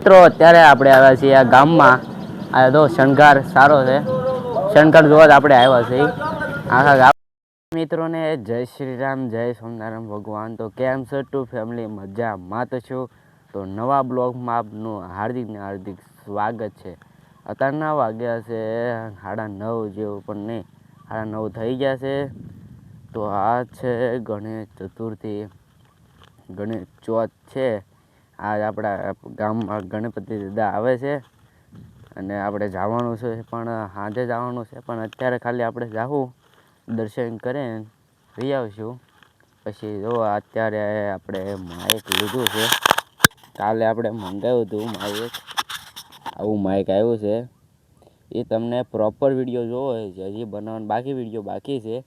મિત્રો અત્યારે આપણે આવ્યા છીએ આ ગામમાં. આ તો શણગાર સારો છે, શણગાર જોવા જ આપણે આવ્યા છીએ આખા ગામ. મિત્રોને જય શ્રી રામ, જય સ્વામિનારાયણ ભગવાન. તો કેમ છો ટુ ફેમિલી? મજામાં તો છું. તો નવા બ્લોગમાં આપનું હાર્દિક ને હાર્દિક સ્વાગત છે. અત્યારના વાગ્યા છે 9:30 જેવું, પણ નહીં 9:30 થઈ ગયા છે. તો આ છે ગણેશ ચતુર્થી, ગણેશ ચોથ છે. આજ આપણા ગામમાં ગણપતિ દાદા આવે છે અને આપણે જવાનું છે, પણ સાંજે જવાનું છે. પણ અત્યારે ખાલી આપણે જાવું, દર્શન કરીને જઈ આવશું. પછી જો અત્યારે આપણે માઇક લીધું છે, કાલે આપણે મંગાવ્યું હતું માઇક. આવું માઇક આવ્યું છે. એ તમને પ્રોપર વિડીયો જોવો હોય છે, હજી બનાવવાનો વિડીયો બાકી છે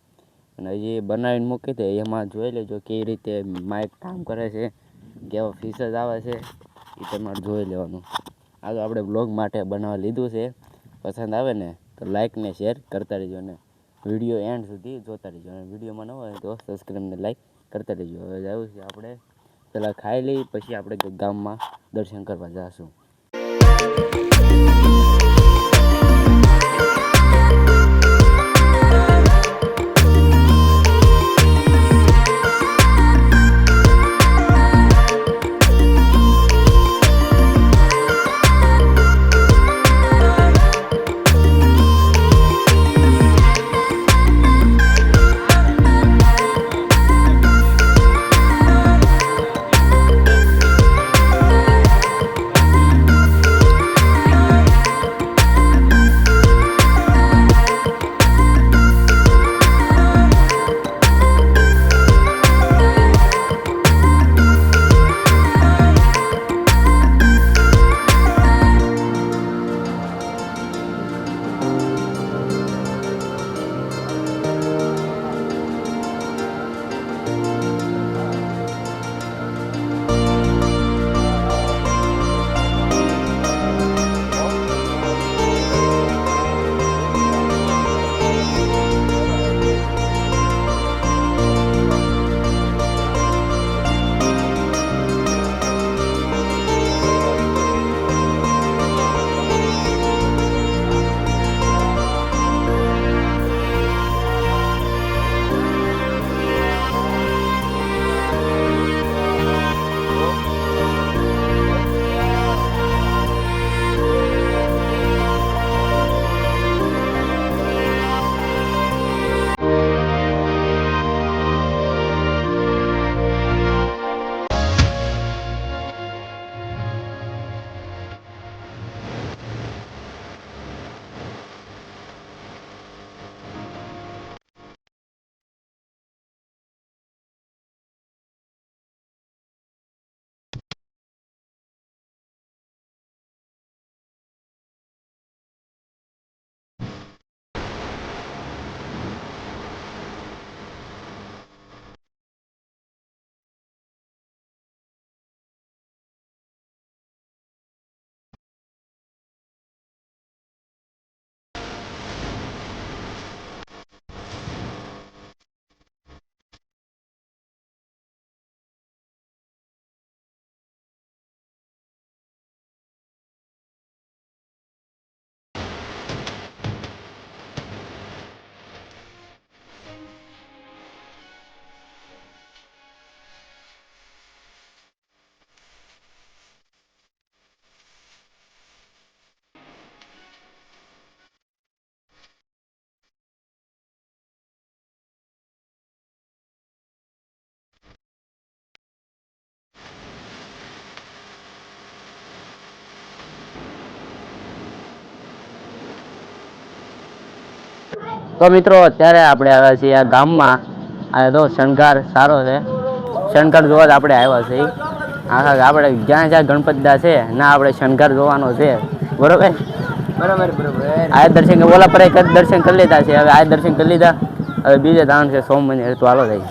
અને હજી બનાવીને મૂકી દે. એમાં જોઈ લેજો કેવી રીતે માઇક કામ કરે છે, કેવા ફીચર્સ આવે છે, એ તમારે જોઈ લેવાનું. આ તો આપણે બ્લોગ માટે બનાવવા લીધું છે. પસંદ આવે ને તો લાઇક ને શેર કરતા રહેજો અને વિડીયો એન્ડ સુધી જોતા રહેજો. અને વિડીયોમાં ન હોય તો સબસ્ક્રાઈબ ને લાઇક કરતા રહેજો. હવે જવું છે આપણે, પહેલાં ખાઈ લઈ, પછી આપણે ગામમાં દર્શન કરવા જઈશું. તો મિત્રો અત્યારે આપણે આવ્યા છીએ આ ગામમાં. આ તો શણગાર સારો છે, શણગાર જોવા જ આપણે આવ્યા છીએ આખા. આપણે જ્યાં જ્યાં ગણપતિ દા છે ના, આપણે શણગાર જોવાનો છે. બરોબર બરોબર બરોબર. આ દર્શન ઓલા પર એક દર્શન કરી લીધા છે, હવે આ દર્શન કરી લીધા. હવે બીજે ધાણ છે સોમ મંદિર, તો હાલો જાય.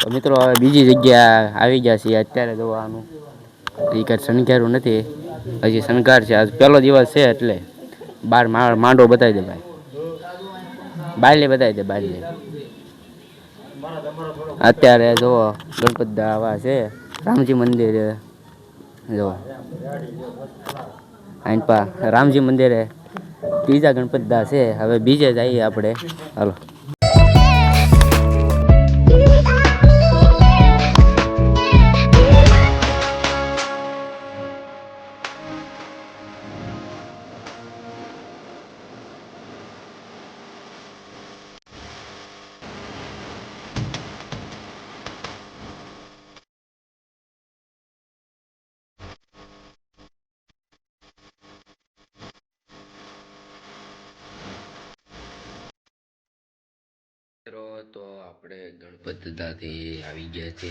તો મિત્રો હવે બીજી જગ્યા આવી ગયા છીએ અત્યારે જોવાનું. એ કાંઈ શણગારું નથી, હજી શણગાર છે. આજ પહેલો દિવસ છે એટલે બાર માંડો બતાવી દે ભાઈ, બારલી બતાવી દે બારલી. અત્યારે જો ગણપતિ આવા છે, રામજી મંદિર જો આઈન પા રામજી મંદિરે ત્રીજા ગણપતિ દા છે. હવે બીજે જઈએ આપણે. હાલો. મિત્રો તો આપણે ગણપતિ દાદાથી આવી ગયા છે.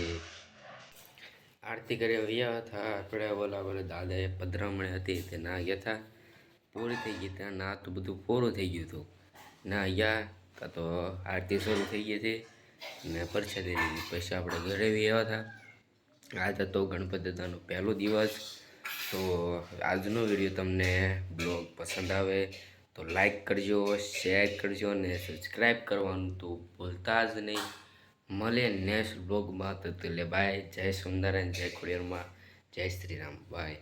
આરતી કરી રહ્યા હતા આપણે. ઓલા દાદાએ પધરામણી હતી તે ના ગયા હતા, પૂરી થઈ ગઈ ત્યાં. ના તો બધું પૂરું થઈ ગયું હતું. ના ગયા કાં તો આરતી શરૂ થઈ ગઈ હતી ને પરસાદી લીધી. પછી આપણે ઘરે આવ્યા હતા. આજે તો ગણપતિ દાદાનો પહેલો દિવસ. તો આજનો વિડીયો તમને બ્લોગ પસંદ આવે તો લાઈક કરજો, શેર કરજો અને સબસ્ક્રાઈબ કરવાનું તો ભૂલતા જ નહીં. મળે નેક્સ્ટ બ્લોગમાં. તો બાય. જય સુંદરન, જય ખોડિયારમાં, જય શ્રી રામ. બાય.